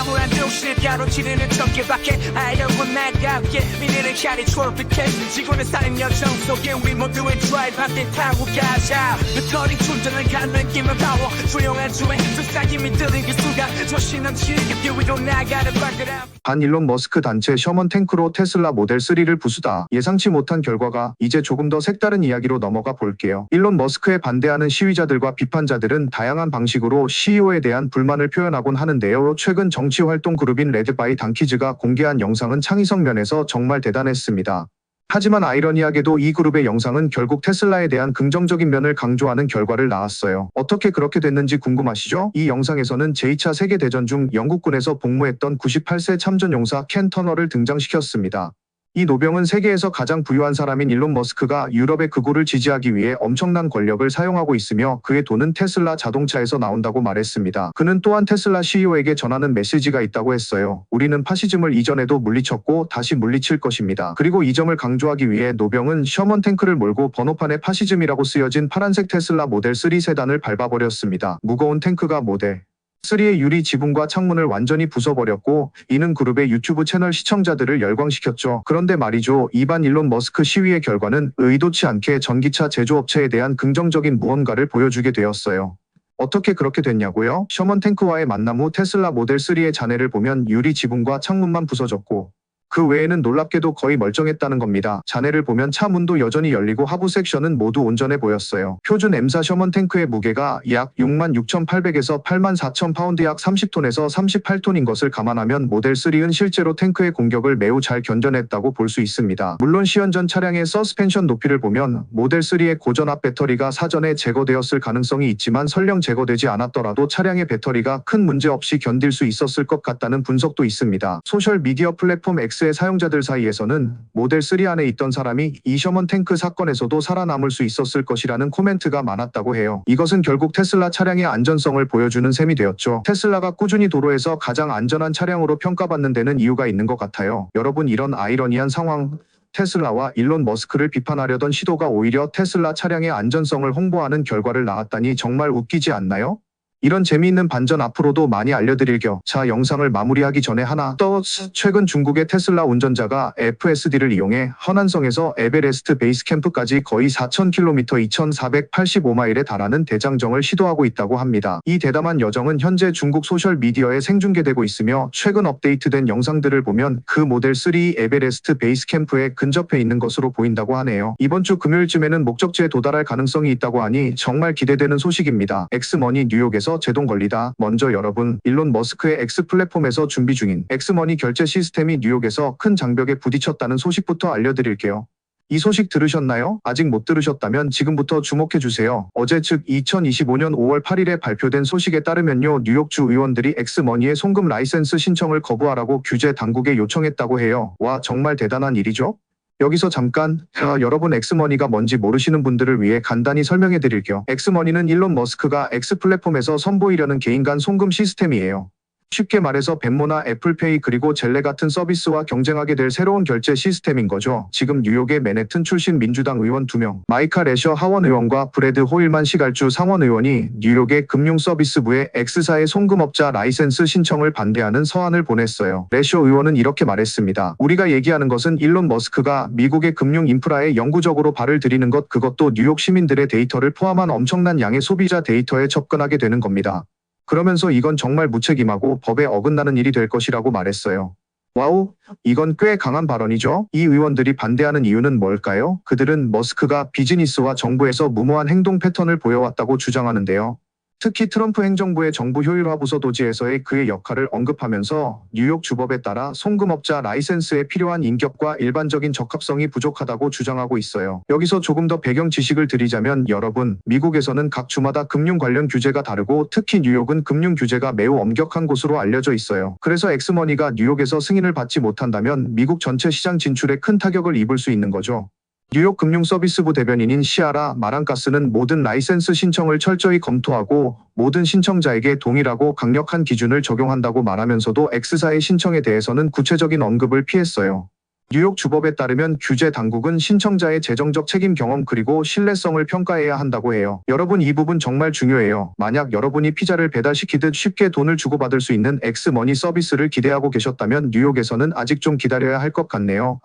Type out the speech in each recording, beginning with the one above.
암울한 도시를 가로지르는 전개밖에 알려고 나가게 미래를 향해 트로피켓 지구는 쌓인 여정 속에 우리 모두의 드라이브 함께 타고 가자 배터리 충전을 가는 힘을 파워 조용한 주행 속삭임이 들린 그 순간 조신한 지겹게 위로 나가는 발걸음 반 일론 머스크 단체 셔먼 탱크로 테슬라 모델 3를 부수다. 예상치 못한 결과가 이제 조금 더 색다른 이야기로 넘어가 볼게요. 일론 머스크에 반대하는 시위자들과 비판자들은 다양한 방식으로 CEO에 대한 불만을 표현하곤 하는데요. 최근 정치 활동 그룹인 레드바이 단키즈가 공개한 영상은 창의성 면에서 정말 대단했습니다. 하지만 아이러니하게도 이 그룹의 영상은 결국 테슬라에 대한 긍정적인 면을 강조하는 결과를 낳았어요. 어떻게 그렇게 됐는지 궁금하시죠? 이 영상에서는 제2차 세계대전 중 영국군에서 복무했던 98세 참전용사 켄 터너를 등장시켰습니다. 이 노병은 세계에서 가장 부유한 사람인 일론 머스크가 유럽의 극우를 지지하기 위해 엄청난 권력을 사용하고 있으며 그의 돈은 테슬라 자동차에서 나온다고 말했습니다. 그는 또한 테슬라 CEO에게 전하는 메시지가 있다고 했어요. 우리는 파시즘을 이전에도 물리쳤고 다시 물리칠 것입니다. 그리고 이 점을 강조하기 위해 노병은 셔먼 탱크를 몰고 번호판에 파시즘이라고 쓰여진 파란색 테슬라 모델 3 세단을 밟아버렸습니다. 무거운 탱크가 모델 3의 유리 지붕과 창문을 완전히 부숴버렸고 이는 그룹의 유튜브 채널 시청자들을 열광시켰죠. 그런데 말이죠. 이반 일론 머스크 시위의 결과는 의도치 않게 전기차 제조업체에 대한 긍정적인 무언가를 보여주게 되었어요. 어떻게 그렇게 됐냐고요? 셔먼 탱크와의 만남 후 테슬라 모델 3의 잔해를 보면 유리 지붕과 창문만 부서졌고 그 외에는 놀랍게도 거의 멀쩡했다는 겁니다. 잔해를 보면 차 문도 여전히 열리고 하부 섹션은 모두 온전해 보였어요. 표준 M사 셔먼 탱크의 무게가 약 66,800에서 84,000파운드 약 30톤에서 38톤인 것을 감안하면 모델 3은 실제로 탱크의 공격을 매우 잘 견뎌냈다고 볼 수 있습니다. 물론 시연 전 차량의 서스펜션 높이를 보면 모델 3의 고전 앞 배터리가 사전에 제거되었을 가능성이 있지만 설령 제거되지 않았더라도 차량의 배터리가 큰 문제 없이 견딜 수 있었을 것 같다는 분석도 있습니다. 소셜 미디어 플랫폼 X의 사용자들 사이에서는 모델 3 안에 있던 사람이 이 셔먼 탱크 사건에서도 살아남을 수 있었을 것이라는 코멘트가 많았다고 해요. 이것은 결국 테슬라 차량의 안전성을 보여주는 셈이 되었죠. 테슬라가 꾸준히 도로에서 가장 안전한 차량으로 평가받는 데는 이유가 있는 것 같아요. 여러분, 이런 아이러니한 상황, 테슬라와 일론 머스크를 비판하려던 시도가 오히려 테슬라 차량의 안전성을 홍보하는 결과를 낳았다니 정말 웃기지 않나요? 이런 재미있는 반전 앞으로도 많이 알려드릴게요. 자, 영상을 마무리하기 전에 하나 더. 최근 중국의 테슬라 운전자가 FSD를 이용해 허난성에서 에베레스트 베이스 캠프까지 거의 4,000km 2,485마일에 달하는 대장정을 시도하고 있다고 합니다. 이 대담한 여정은 현재 중국 소셜미디어에 생중계되고 있으며 최근 업데이트된 영상들을 보면 그 모델 3 에베레스트 베이스 캠프에 근접해 있는 것으로 보인다고 하네요. 이번 주 금요일쯤에는 목적지에 도달할 가능성이 있다고 하니 정말 기대되는 소식입니다. 엑스머니 뉴욕에서 제동 걸리다. 먼저 여러분, 일론 머스크의 X 플랫폼에서 준비 중인 엑스머니 결제 시스템이 뉴욕에서 큰 장벽에 부딪혔다는 소식부터 알려드릴게요. 이 소식 들으셨나요? 아직 못 들으셨다면 지금부터 주목해주세요. 어제 즉 2025년 5월 8일에 발표된 소식에 따르면요. 뉴욕주 의원들이 엑스머니의 송금 라이센스 신청을 거부하라고 규제 당국에 요청했다고 해요. 와, 정말 대단한 일이죠? 여기서 잠깐 여러분, 엑스머니가 뭔지 모르시는 분들을 위해 간단히 설명해 드릴게요. 엑스머니는 일론 머스크가 X 플랫폼에서 선보이려는 개인 간 송금 시스템이에요. 쉽게 말해서 벤모나 애플페이 그리고 젤레 같은 서비스와 경쟁하게 될 새로운 결제 시스템인 거죠. 지금 뉴욕의 맨해튼 출신 민주당 의원 2명, 마이카 레셔 하원 의원과 브래드 호일만 시갈주 상원 의원이 뉴욕의 금융서비스부에 X사의 송금업자 라이센스 신청을 반대하는 서한을 보냈어요. 레셔 의원은 이렇게 말했습니다. 우리가 얘기하는 것은 일론 머스크가 미국의 금융 인프라에 영구적으로 발을 들이는 것, 그것도 뉴욕 시민들의 데이터를 포함한 엄청난 양의 소비자 데이터에 접근하게 되는 겁니다. 그러면서 이건 정말 무책임하고 법에 어긋나는 일이 될 것이라고 말했어요. 와우, 이건 꽤 강한 발언이죠? 이 의원들이 반대하는 이유는 뭘까요? 그들은 머스크가 비즈니스와 정부에서 무모한 행동 패턴을 보여왔다고 주장하는데요. 특히 트럼프 행정부의 정부 효율화 부서 도지에서의 그의 역할을 언급하면서 뉴욕 주법에 따라 송금업자 라이센스에 필요한 인격과 일반적인 적합성이 부족하다고 주장하고 있어요. 여기서 조금 더 배경 지식을 드리자면 여러분, 미국에서는 각 주마다 금융 관련 규제가 다르고 특히 뉴욕은 금융 규제가 매우 엄격한 곳으로 알려져 있어요. 그래서 엑스머니가 뉴욕에서 승인을 받지 못한다면 미국 전체 시장 진출에 큰 타격을 입을 수 있는 거죠. 뉴욕 금융서비스부 대변인인 시아라 마랑가스는 모든 라이센스 신청을 철저히 검토하고 모든 신청자에게 동일하고 강력한 기준을 적용한다고 말하면서도 X사의 신청에 대해서는 구체적인 언급을 피했어요. 뉴욕 주법에 따르면 규제 당국은 신청자의 재정적 책임 경험 그리고 신뢰성을 평가해야 한다고 해요. 여러분 이 부분 정말 중요해요. 만약 여러분이 피자를 배달시키듯 쉽게 돈을 주고받을 수 있는 엑스머니 서비스를 기대하고 계셨다면 뉴욕에서는 아직 좀 기다려야 할 것 같네요.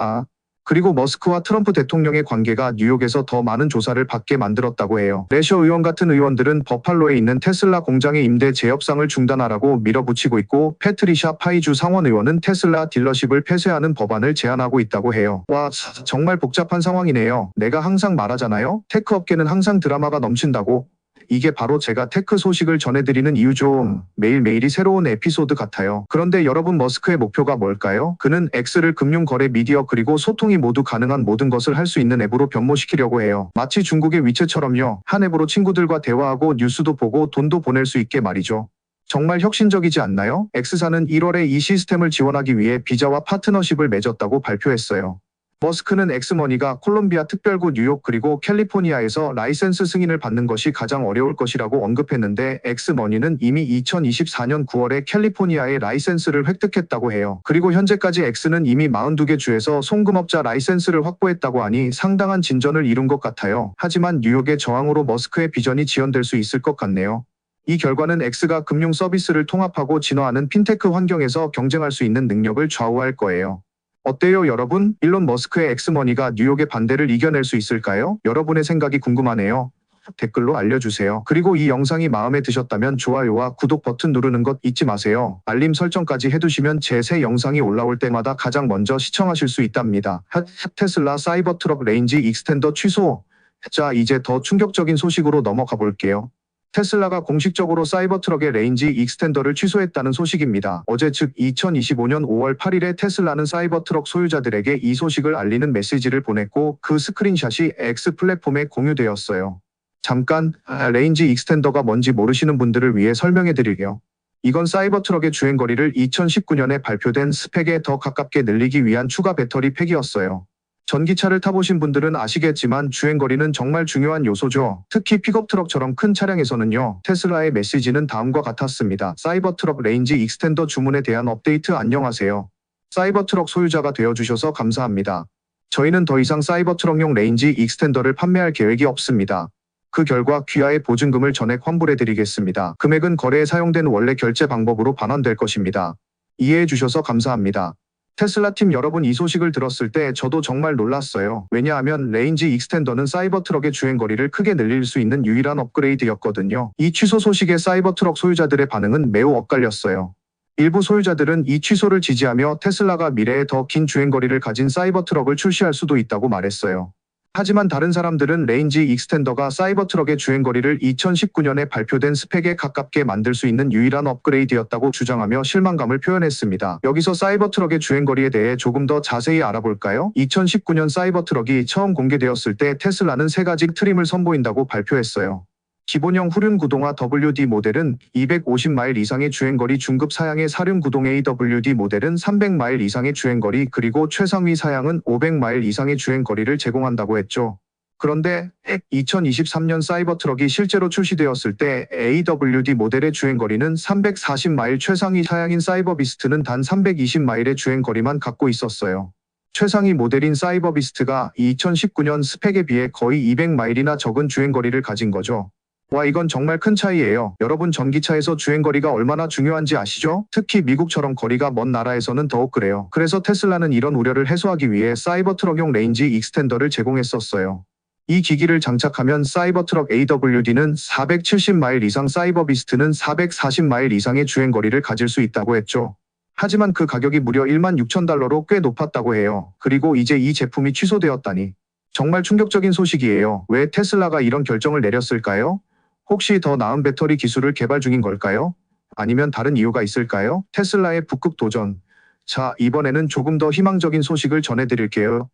그리고 머스크와 트럼프 대통령의 관계가 뉴욕에서 더 많은 조사를 받게 만들었다고 해요. 레셔 의원 같은 의원들은 버팔로에 있는 테슬라 공장의 임대 재협상을 중단하라고 밀어붙이고 있고 패트리샤 파이주 상원 의원은 테슬라 딜러십을 폐쇄하는 법안을 제안하고 있다고 해요. 와, 정말 복잡한 상황이네요. 내가 항상 말하잖아요. 테크 업계는 항상 드라마가 넘친다고. 이게 바로 제가 테크 소식을 전해드리는 이유죠. 매일매일이 새로운 에피소드 같아요. 그런데 여러분 머스크의 목표가 뭘까요? 그는 X를 금융 거래 미디어 그리고 소통이 모두 가능한 모든 것을 할 수 있는 앱으로 변모시키려고 해요. 마치 중국의 위챗처럼요. 한 앱으로 친구들과 대화하고 뉴스도 보고 돈도 보낼 수 있게 말이죠. 정말 혁신적이지 않나요? X사는 1월에 이 시스템을 지원하기 위해 비자와 파트너십을 맺었다고 발표했어요. 머스크는 엑스머니가 콜롬비아 특별구 뉴욕 그리고 캘리포니아에서 라이센스 승인을 받는 것이 가장 어려울 것이라고 언급했는데 엑스머니는 이미 2024년 9월에 캘리포니아의 라이센스를 획득했다고 해요. 그리고 현재까지 엑스는 이미 42개 주에서 송금업자 라이센스를 확보했다고 하니 상당한 진전을 이룬 것 같아요. 하지만 뉴욕의 저항으로 머스크의 비전이 지연될 수 있을 것 같네요. 이 결과는 X가 금융 서비스를 통합하고 진화하는 핀테크 환경에서 경쟁할 수 있는 능력을 좌우할 거예요. 어때요 여러분? 일론 머스크의 엑스머니가 뉴욕의 반대를 이겨낼 수 있을까요? 여러분의 생각이 궁금하네요. 댓글로 알려주세요. 그리고 이 영상이 마음에 드셨다면 좋아요와 구독 버튼 누르는 것 잊지 마세요. 알림 설정까지 해두시면 제 새 영상이 올라올 때마다 가장 먼저 시청하실 수 있답니다. 테슬라 사이버트럭 레인지 익스텐더 취소. 자, 이제 더 충격적인 소식으로 넘어가 볼게요. 테슬라가 공식적으로 사이버트럭의 레인지 익스텐더를 취소했다는 소식입니다. 어제 즉 2025년 5월 8일에 테슬라는 사이버트럭 소유자들에게 이 소식을 알리는 메시지를 보냈고 그 스크린샷이 X 플랫폼에 공유되었어요. 잠깐 레인지 익스텐더가 뭔지 모르시는 분들을 위해 설명해 드릴게요. 이건 사이버트럭의 주행거리를 2019년에 발표된 스펙에 더 가깝게 늘리기 위한 추가 배터리 팩이었어요. 전기차를 타보신 분들은 아시겠지만 주행거리는 정말 중요한 요소죠. 특히 픽업트럭처럼 큰 차량에서는요. 테슬라의 메시지는 다음과 같았습니다. 사이버트럭 레인지 익스텐더 주문에 대한 업데이트 안녕하세요. 사이버트럭 소유자가 되어주셔서 감사합니다. 저희는 더 이상 사이버트럭용 레인지 익스텐더를 판매할 계획이 없습니다. 그 결과 귀하의 보증금을 전액 환불해드리겠습니다. 금액은 거래에 사용된 원래 결제 방법으로 반환될 것입니다. 이해해 주셔서 감사합니다. 테슬라 팀 여러분 이 소식을 들었을 때 저도 정말 놀랐어요. 왜냐하면 레인지 익스텐더는 사이버트럭의 주행거리를 크게 늘릴 수 있는 유일한 업그레이드였거든요. 이 취소 소식에 사이버트럭 소유자들의 반응은 매우 엇갈렸어요. 일부 소유자들은 이 취소를 지지하며 테슬라가 미래에 더 긴 주행거리를 가진 사이버트럭을 출시할 수도 있다고 말했어요. 하지만 다른 사람들은 레인지 익스텐더가 사이버트럭의 주행거리를 2019년에 발표된 스펙에 가깝게 만들 수 있는 유일한 업그레이드였다고 주장하며 실망감을 표현했습니다. 여기서 사이버트럭의 주행거리에 대해 조금 더 자세히 알아볼까요? 2019년 사이버트럭이 처음 공개되었을 때 테슬라는 세 가지 트림을 선보인다고 발표했어요. 기본형 후륜 구동화 WD 모델은 250마일 이상의 주행거리, 중급 사양의 사륜 구동 AWD 모델은 300마일 이상의 주행거리, 그리고 최상위 사양은 500마일 이상의 주행거리를 제공한다고 했죠. 그런데 2023년 사이버트럭이 실제로 출시되었을 때 AWD 모델의 주행거리는 340마일, 최상위 사양인 사이버비스트는 단 320마일의 주행거리만 갖고 있었어요. 최상위 모델인 사이버비스트가 2019년 스펙에 비해 거의 200마일이나 적은 주행거리를 가진 거죠. 와, 이건 정말 큰 차이예요. 여러분 전기차에서 주행거리가 얼마나 중요한지 아시죠? 특히 미국처럼 거리가 먼 나라에서는 더욱 그래요. 그래서 테슬라는 이런 우려를 해소하기 위해 사이버트럭용 레인지 익스텐더를 제공했었어요. 이 기기를 장착하면 사이버트럭 AWD는 470마일 이상, 사이버비스트는 440마일 이상의 주행거리를 가질 수 있다고 했죠. 하지만 그 가격이 무려 16,000달러로 꽤 높았다고 해요. 그리고 이제 이 제품이 취소되었다니. 정말 충격적인 소식이에요. 왜 테슬라가 이런 결정을 내렸을까요? 혹시 더 나은 배터리 기술을 개발 중인 걸까요? 아니면 다른 이유가 있을까요? 테슬라의 북극 도전. 자, 이번에는 조금 더 희망적인 소식을 전해드릴게요.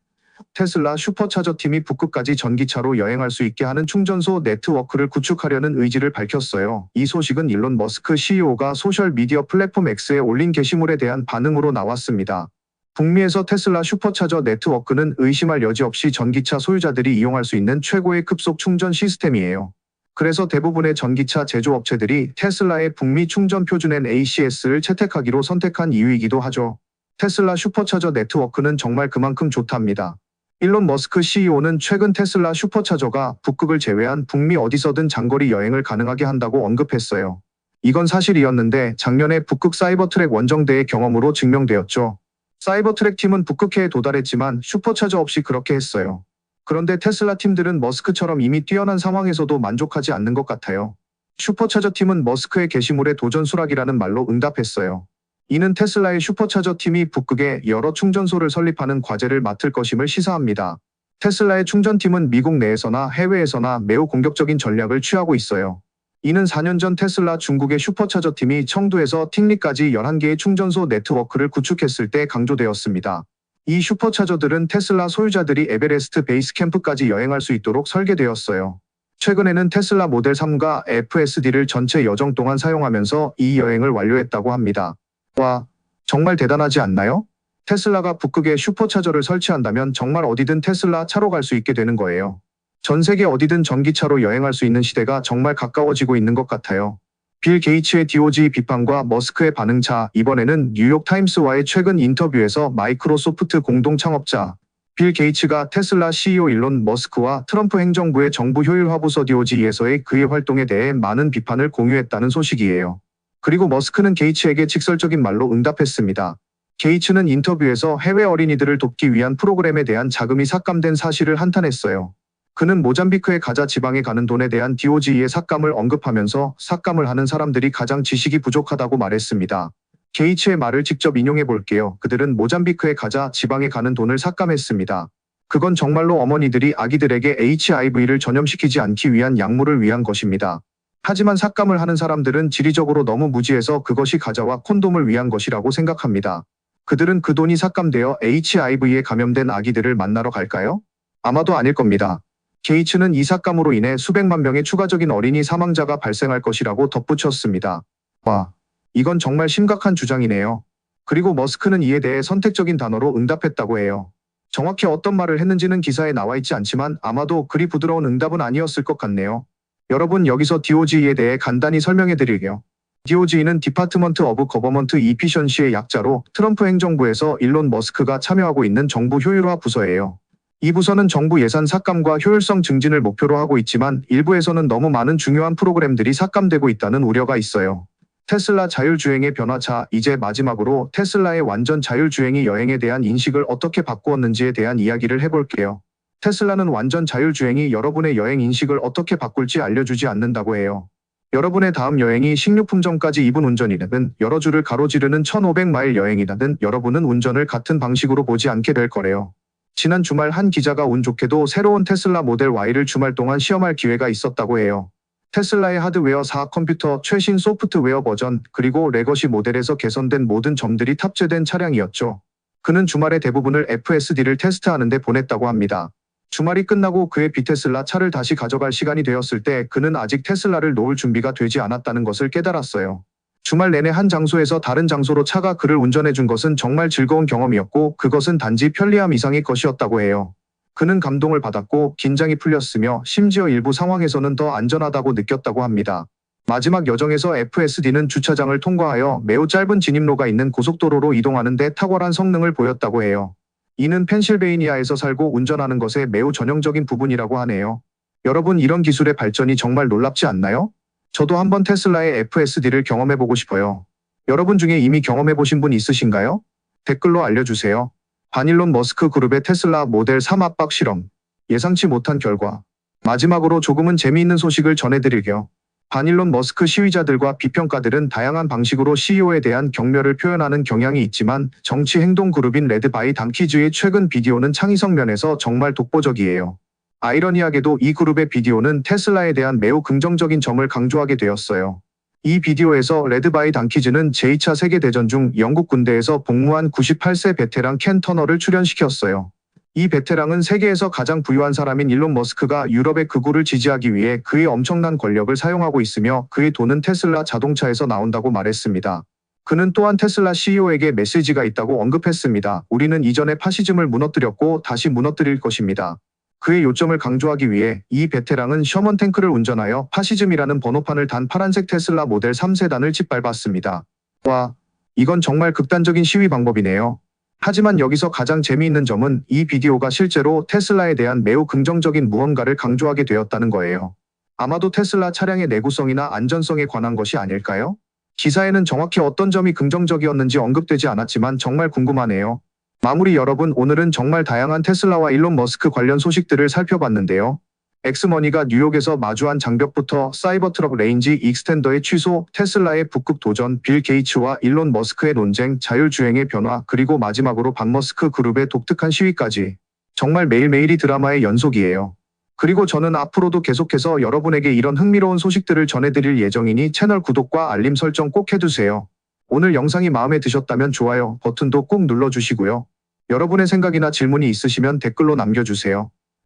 테슬라 슈퍼차저 팀이 북극까지 전기차로 여행할 수 있게 하는 충전소 네트워크를 구축하려는 의지를 밝혔어요. 이 소식은 일론 머스크 CEO가 소셜미디어 플랫폼 X에 올린 게시물에 대한 반응으로 나왔습니다. 북미에서 테슬라 슈퍼차저 네트워크는 의심할 여지 없이 전기차 소유자들이 이용할 수 있는 최고의 급속 충전 시스템이에요. 그래서 대부분의 전기차 제조업체들이 테슬라의 북미 충전 표준엔 ACS를 채택하기로 선택한 이유이기도 하죠. 테슬라 슈퍼차저 네트워크는 정말 그만큼 좋답니다. 일론 머스크 CEO는 최근 테슬라 슈퍼차저가 북극을 제외한 북미 어디서든 장거리 여행을 가능하게 한다고 언급했어요. 이건 사실이었는데 작년에 북극 사이버트랙 원정대의 경험으로 증명되었죠. 사이버트랙 팀은 북극해에 도달했지만 슈퍼차저 없이 그렇게 했어요. 그런데 테슬라 팀들은 머스크처럼 이미 뛰어난 상황에서도 만족하지 않는 것 같아요. 슈퍼차저 팀은 머스크의 게시물에 도전 수락이라는 말로 응답했어요. 이는 테슬라의 슈퍼차저 팀이 북극에 여러 충전소를 설립하는 과제를 맡을 것임을 시사합니다. 테슬라의 충전팀은 미국 내에서나 해외에서나 매우 공격적인 전략을 취하고 있어요. 이는 4년 전 테슬라 중국의 슈퍼차저 팀이 청두에서 틱리까지 11개의 충전소 네트워크를 구축했을 때 강조되었습니다. 이 슈퍼차저들은 테슬라 소유자들이 에베레스트 베이스 캠프까지 여행할 수 있도록 설계되었어요. 최근에는 테슬라 모델 3과 FSD를 전체 여정 동안 사용하면서 이 여행을 완료했다고 합니다. 와, 정말 대단하지 않나요? 테슬라가 북극에 슈퍼차저를 설치한다면 정말 어디든 테슬라 차로 갈 수 있게 되는 거예요. 전 세계 어디든 전기차로 여행할 수 있는 시대가 정말 가까워지고 있는 것 같아요. 빌 게이츠의 DOG 비판과 머스크의 반응차. 이번에는 뉴욕타임스와의 최근 인터뷰에서 마이크로소프트 공동 창업자 빌 게이츠가 테슬라 CEO 일론 머스크와 트럼프 행정부의 정부 효율화 부서 DOG에서의 그의 활동에 대해 많은 비판을 공유했다는 소식이에요. 그리고 머스크는 게이츠에게 직설적인 말로 응답했습니다. 게이츠는 인터뷰에서 해외 어린이들을 돕기 위한 프로그램에 대한 자금이 삭감된 사실을 한탄했어요. 그는 모잠비크의 가자 지방에 가는 돈에 대한 DOG의 삭감을 언급하면서 삭감을 하는 사람들이 가장 지식이 부족하다고 말했습니다. 게이츠의 말을 직접 인용해 볼게요. 그들은 모잠비크의 가자 지방에 가는 돈을 삭감했습니다. 그건 정말로 어머니들이 아기들에게 HIV를 전염시키지 않기 위한 약물을 위한 것입니다. 하지만 삭감을 하는 사람들은 지리적으로 너무 무지해서 그것이 가자와 콘돔을 위한 것이라고 생각합니다. 그들은 그 돈이 삭감되어 HIV에 감염된 아기들을 만나러 갈까요? 아마도 아닐 겁니다. 게이츠는 이 삭감으로 인해 수백만 명의 추가적인 어린이 사망자가 발생할 것이라고 덧붙였습니다. 와, 이건 정말 심각한 주장이네요. 그리고 머스크는 이에 대해 선택적인 단어로 응답했다고 해요. 정확히 어떤 말을 했는지는 기사에 나와 있지 않지만 아마도 그리 부드러운 응답은 아니었을 것 같네요. 여러분, 여기서 DOG에 대해 간단히 설명해 드릴게요. DOG는 디파트먼트 오브 거버먼트 이피션시의 약자로 트럼프 행정부에서 일론 머스크가 참여하고 있는 정부 효율화 부서예요. 이 부서는 정부 예산 삭감과 효율성 증진을 목표로 하고 있지만 일부에서는 너무 많은 중요한 프로그램들이 삭감되고 있다는 우려가 있어요. 테슬라 자율주행의 변화차. 이제 마지막으로 테슬라의 완전 자율주행이 여행에 대한 인식을 어떻게 바꾸었는지에 대한 이야기를 해볼게요. 테슬라는 완전 자율주행이 여러분의 여행 인식을 어떻게 바꿀지 알려주지 않는다고 해요. 여러분의 다음 여행이 식료품점까지 2분 운전이라든 여러 주를 가로지르는 1500마일 여행이라든 여러분은 운전을 같은 방식으로 보지 않게 될 거래요. 지난 주말 한 기자가 운 좋게도 새로운 테슬라 모델 Y를 주말 동안 시험할 기회가 있었다고 해요. 테슬라의 하드웨어 4 컴퓨터, 최신 소프트웨어 버전, 그리고 레거시 모델에서 개선된 모든 점들이 탑재된 차량이었죠. 그는 주말의 대부분을 FSD를 테스트하는데 보냈다고 합니다. 주말이 끝나고 그의 비테슬라 차를 다시 가져갈 시간이 되었을 때 그는 아직 테슬라를 놓을 준비가 되지 않았다는 것을 깨달았어요. 주말 내내 한 장소에서 다른 장소로 차가 그를 운전해 준 것은 정말 즐거운 경험이었고 그것은 단지 편리함 이상의 것이었다고 해요. 그는 감동을 받았고 긴장이 풀렸으며 심지어 일부 상황에서는 더 안전하다고 느꼈다고 합니다. 마지막 여정에서 FSD는 주차장을 통과하여 매우 짧은 진입로가 있는 고속도로로 이동하는 데 탁월한 성능을 보였다고 해요. 이는 펜실베이니아에서 살고 운전하는 것에 매우 전형적인 부분이라고 하네요. 여러분, 이런 기술의 발전이 정말 놀랍지 않나요? 저도 한번 테슬라의 FSD를 경험해보고 싶어요. 여러분 중에 이미 경험해보신 분 있으신가요? 댓글로 알려주세요. 반일론 머스크 그룹의 테슬라 모델 3 압박 실험. 예상치 못한 결과. 마지막으로 조금은 재미있는 소식을 전해드릴게요. 반일론 머스크 시위자들과 비평가들은 다양한 방식으로 CEO에 대한 경멸을 표현하는 경향이 있지만 정치 행동 그룹인 레드 바이 단키즈의 최근 비디오는 창의성 면에서 정말 독보적이에요. 아이러니하게도 이 그룹의 비디오는 테슬라에 대한 매우 긍정적인 점을 강조하게 되었어요. 이 비디오에서 레드 바이 단키즈는 제2차 세계대전 중 영국 군대에서 복무한 98세 베테랑 켄 터너를 출연시켰어요. 이 베테랑은 세계에서 가장 부유한 사람인 일론 머스크가 유럽의 극우를 지지하기 위해 그의 엄청난 권력을 사용하고 있으며 그의 돈은 테슬라 자동차에서 나온다고 말했습니다. 그는 또한 테슬라 CEO에게 메시지가 있다고 언급했습니다. 우리는 이전에 파시즘을 무너뜨렸고 다시 무너뜨릴 것입니다. 그의 요점을 강조하기 위해 이 베테랑은 셔먼 탱크를 운전하여 파시즘이라는 번호판을 단 파란색 테슬라 모델 3 세단을 짓밟았습니다. 와, 이건 정말 극단적인 시위 방법이네요. 하지만 여기서 가장 재미있는 점은 이 비디오가 실제로 테슬라에 대한 매우 긍정적인 무언가를 강조하게 되었다는 거예요. 아마도 테슬라 차량의 내구성이나 안전성에 관한 것이 아닐까요? 기사에는 정확히 어떤 점이 긍정적이었는지 언급되지 않았지만 정말 궁금하네요. 마무리 여러분, 오늘은 정말 다양한 테슬라와 일론 머스크 관련 소식들을 살펴봤는데요. 엑스머니가 뉴욕에서 마주한 장벽부터 사이버트럭 레인지 익스텐더의 취소, 테슬라의 북극 도전, 빌 게이츠와 일론 머스크의 논쟁, 자율주행의 변화, 그리고 마지막으로 박머스크 그룹의 독특한 시위까지 정말 매일매일이 드라마의 연속이에요. 그리고 저는 앞으로도 계속해서 여러분에게 이런 흥미로운 소식들을 전해드릴 예정이니 채널 구독과 알림 설정 꼭 해두세요. 오늘 영상이 마음에 드셨다면 좋아요 버튼도 꼭 눌러주시고요. 여러분의 생각이나 질문이 있으시면 댓글로 남겨주세요.